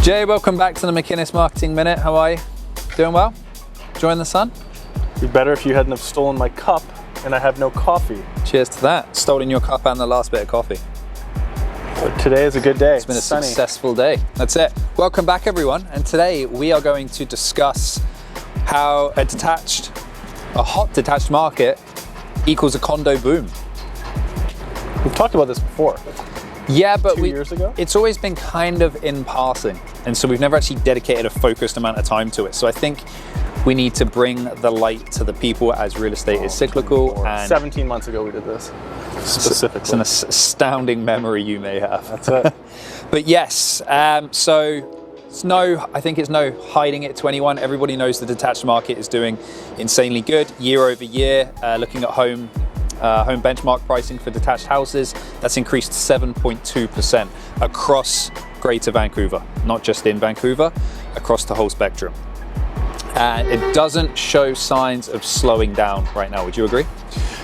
Jay, welcome back to the McInnes Marketing Minute. How are you? Doing well? Enjoying the sun? It'd be better if you hadn't have stolen my cup and I have no coffee. Cheers to that. Stolen your cup and the last bit of coffee. But today is a good day. It's been a successful day. That's it. Welcome back, everyone. And today we are going to discuss how a hot detached market equals a condo boom. We've talked about this before. Yeah, but 2 years ago? It's always been kind of in passing. And so we've never actually dedicated a focused amount of time to it. So I think we need to bring the light to the people as real estate is cyclical. And 17 months ago we did this, specifically. It's an astounding memory you may have. That's it. But yes, so I think it's no hiding it to anyone. Everybody knows the detached market is doing insanely good year over year. Looking at home benchmark pricing for detached houses, that's increased 7.2% across Greater Vancouver, not just in Vancouver, across the whole spectrum. And it doesn't show signs of slowing down right now. Would you agree?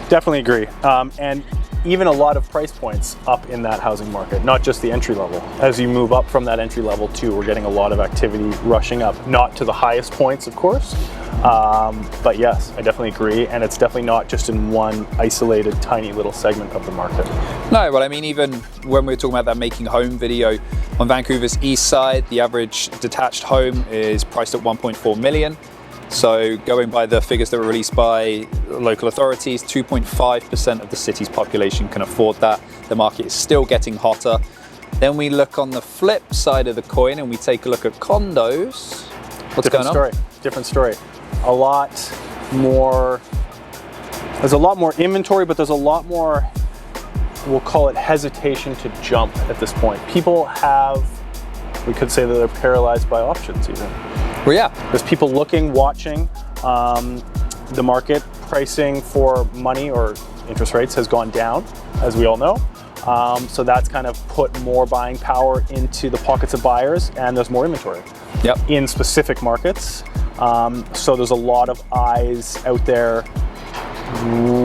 Definitely agree. And even a lot of price points up in that housing market, not just the entry level. As you move up from that entry level too, we're getting a lot of activity rushing up, not to the highest points, of course. But yes, I definitely agree. And it's definitely not just in one isolated, tiny little segment of the market. No, well, I mean, even when we were talking about that making home video, on Vancouver's east side, the average detached home is priced at 1.4 million. So going by the figures that were released by local authorities, 2.5% of the city's population can afford that. The market is still getting hotter. Then we look on the flip side of the coin and we take a look at condos. What's going on? Different story. A lot more, there's a lot more inventory, but there's a lot more, we'll call it hesitation to jump at this point. People have, we could say that they're paralyzed by options even. Well, yeah. There's people looking, watching the market. Pricing for money or interest rates has gone down, as we all know. So that's kind of put more buying power into the pockets of buyers, and there's more inventory in specific markets. So there's a lot of eyes out there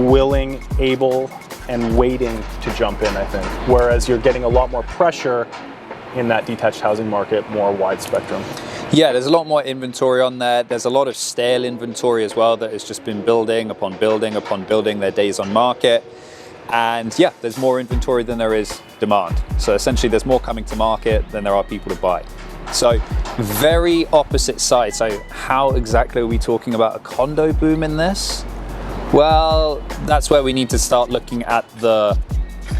willing, able, and waiting to jump in, I think. Whereas you're getting a lot more pressure in that detached housing market, more wide spectrum. Yeah, there's a lot more inventory on there. There's a lot of stale inventory as well that has just been building upon building upon building their days on market. And yeah, there's more inventory than there is demand. So essentially there's more coming to market than there are people to buy. So very opposite sides. So how exactly are we talking about a condo boom in this? Well, that's where we need to start looking at the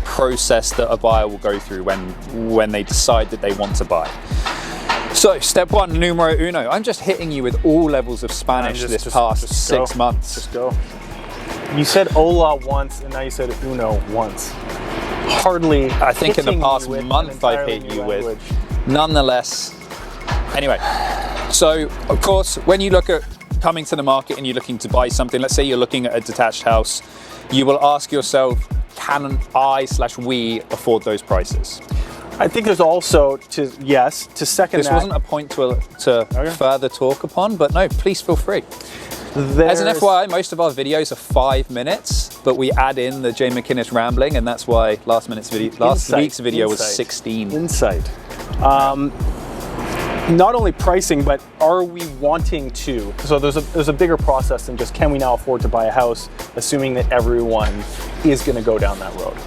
process that a buyer will go through when they decide that they want to buy. So step one, numero uno. I'm just hitting you with all levels of Spanish this past 6 months. Just go. You said hola once, and now you said uno once. Hardly. I think in the past month I've hit you with. Nonetheless. Anyway, so of course, when you look at coming to the market and you're looking to buy something, let's say you're looking at a detached house, you will ask yourself, can we afford those prices? I think there's also, to second this wasn't a point to further talk upon, but no, please feel free. As an FYI, most of our videos are 5 minutes, but we add in the Jay McInnes rambling, and that's why last week's video was 16. Insight. Not only pricing, but are we wanting to? So there's a bigger process than just can we now afford to buy a house, assuming that everyone is going to go down that road.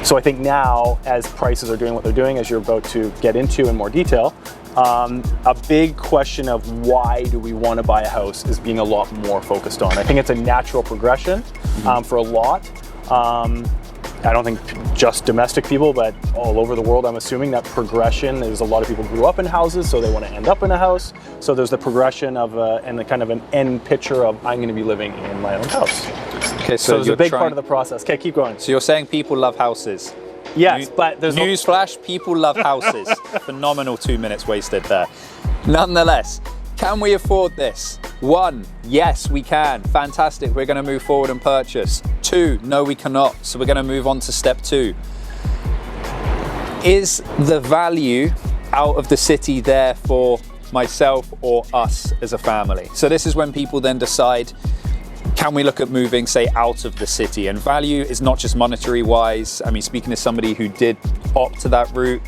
So I think now, as prices are doing what they're doing, as you're about to get into in more detail, a big question of why do we want to buy a house is being a lot more focused on. I think it's a natural progression for a lot. I don't think just domestic people, but all over the world, I'm assuming that progression is a lot of people grew up in houses, so they want to end up in a house. So there's the progression of and the kind of an end picture of I'm going to be living in my own house. Okay, so it's a big part of the process. Okay, keep going. So you're saying people love houses? Yes, but there's newsflash: people love houses. Phenomenal 2 minutes wasted there. Nonetheless, can we afford this? 1, yes, we can. Fantastic. We're going to move forward and purchase. 2, no, we cannot. So we're going to move on to step 2. Is the value out of the city there for myself or us as a family? So this is when people then decide, can we look at moving, say, out of the city? And value is not just monetary wise. I mean, speaking to somebody who did opt to that route,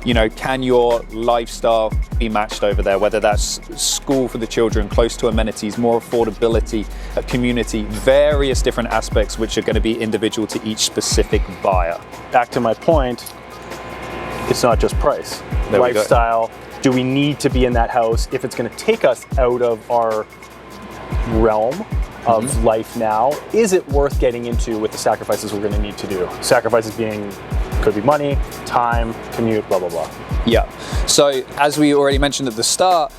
You know, can your lifestyle be matched over there? Whether that's school for the children, close to amenities, more affordability, a community, various different aspects which are going to be individual to each specific buyer. Back to my point, it's not just price. There we go. Lifestyle. Do we need to be in that house if it's going to take us out of our realm of life now? Is it worth getting into with the sacrifices we're going to need to do? Sacrifices being, could be money, time, commute, blah, blah, blah. Yeah. So as we already mentioned at the start,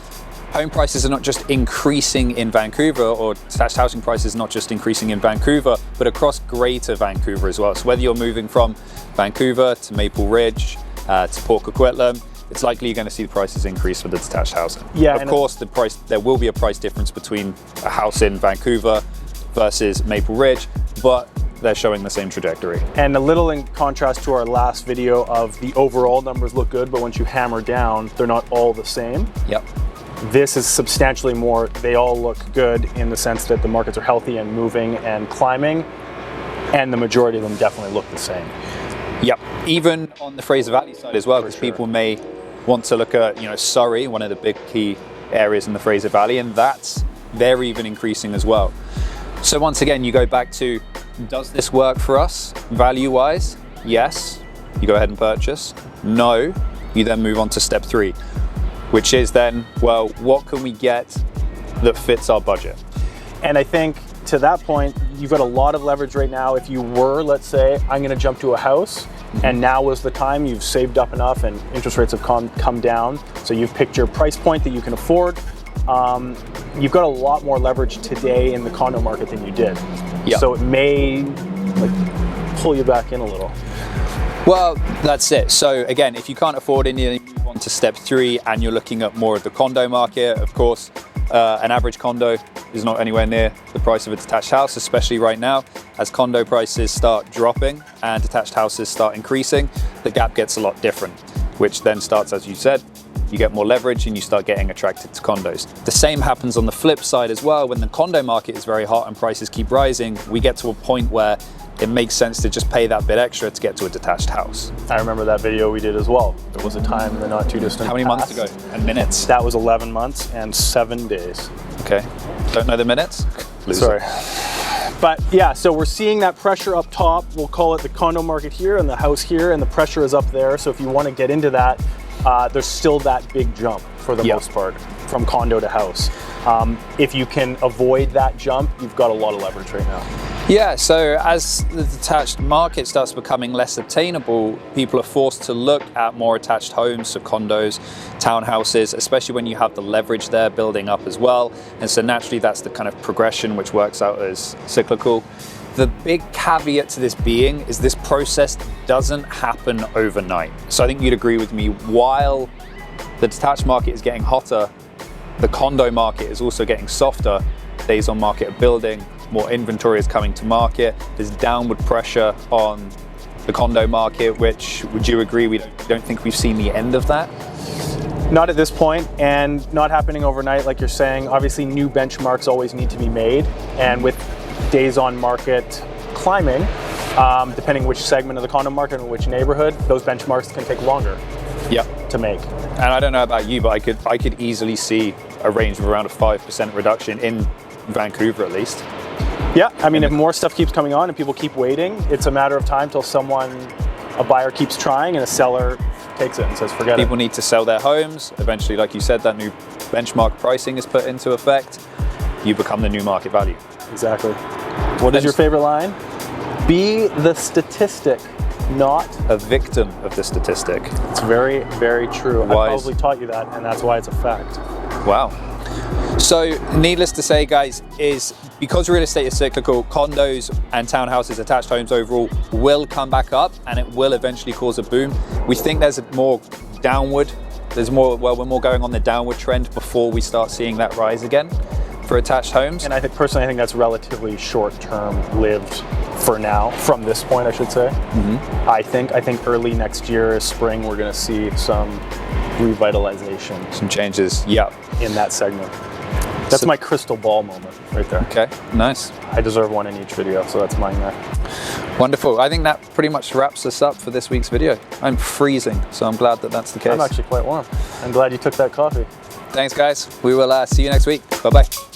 home prices are not just increasing in Vancouver, or detached housing prices not just increasing in Vancouver, but across greater Vancouver as well. So whether you're moving from Vancouver to Maple Ridge, to Port Coquitlam, it's likely you're going to see the prices increase for the detached housing. Yeah, of course, there will be a price difference between a house in Vancouver versus Maple Ridge, but they're showing the same trajectory. And a little in contrast to our last video of the overall numbers look good, but once you hammer down, they're not all the same. Yep. This is substantially more, they all look good in the sense that the markets are healthy and moving and climbing, and the majority of them definitely look the same. Yep. Even on the Fraser Valley side as well, because people may want to look at, Surrey, one of the big key areas in the Fraser Valley, and they're even increasing as well. So once again, you go back to, does this work for us value-wise? Yes, you go ahead and purchase. No, you then move on to step 3, which is then, well, what can we get that fits our budget? And I think to that point, you've got a lot of leverage right now. If you were, let's say, I'm going to jump to a house, and now is the time, you've saved up enough and interest rates have come down, so you've picked your price point that you can afford. You've got a lot more leverage today in the condo market than you did. Yep. So it may pull you back in a little. Well, that's it. So again, if you can't afford it, you move on to step 3 and you're looking at more of the condo market. Of course, an average condo is not anywhere near the price of a detached house, especially right now. As condo prices start dropping and detached houses start increasing, the gap gets a lot different, which then starts, as you said, you get more leverage and you start getting attracted to condos. The same happens on the flip side as well. When the condo market is very hot and prices keep rising, we get to a point where it makes sense to just pay that bit extra to get to a detached house. I remember that video we did as well. There was a time in the not too distant How many past. months ago? And minutes? That was 11 months and 7 days. Okay. Don't know the minutes? Sorry. But yeah, so we're seeing that pressure up top. We'll call it the condo market here and the house here, and the pressure is up there. So if you want to get into that, there's still that big jump for the most part from condo to house. If you can avoid that jump, you've got a lot of leverage right now. Yeah, so as the detached market starts becoming less obtainable, people are forced to look at more attached homes, so condos, townhouses, especially when you have the leverage there building up as well. And so naturally that's the kind of progression which works out as cyclical. The big caveat to this being is this process doesn't happen overnight. So I think you'd agree with me, while the detached market is getting hotter, the condo market is also getting softer. Days on market are building, more inventory is coming to market. There's downward pressure on the condo market, which, would you agree, we don't think we've seen the end of that? Not at this point, and not happening overnight, like you're saying. Obviously, new benchmarks always need to be made, and with days on market climbing, depending which segment of the condo market and which neighborhood, those benchmarks can take longer to make. And I don't know about you, but I could easily see a range of around a 5% reduction in Vancouver at least. Yeah, I mean, if more stuff keeps coming on and people keep waiting, it's a matter of time till a buyer keeps trying and a seller takes it and says, forget it. People need to sell their homes. Eventually, like you said, that new benchmark pricing is put into effect. You become the new market value. Exactly. What is your favorite line? Be the statistic, not a victim of the statistic. It's very, very true. Wise. I probably taught you that, and that's why it's a fact. Wow. So needless to say, guys, is because real estate is cyclical, condos and townhouses, attached homes overall, will come back up and it will eventually cause a boom. We think there's more downward. We're more going on the downward trend before we start seeing that rise again for attached homes. And I think personally, I think that's relatively short-term lived for now, from this point, I should say. Mm-hmm. I think early next year, spring, we're going to see some revitalization. Some changes, yeah. In that segment. That's my crystal ball moment right there. Okay, nice. I deserve one in each video, so that's mine there. Wonderful. I think that pretty much wraps us up for this week's video. I'm freezing, so I'm glad that that's the case. I'm actually quite warm. I'm glad you took that coffee. Thanks, guys. We will see you next week. Bye-bye.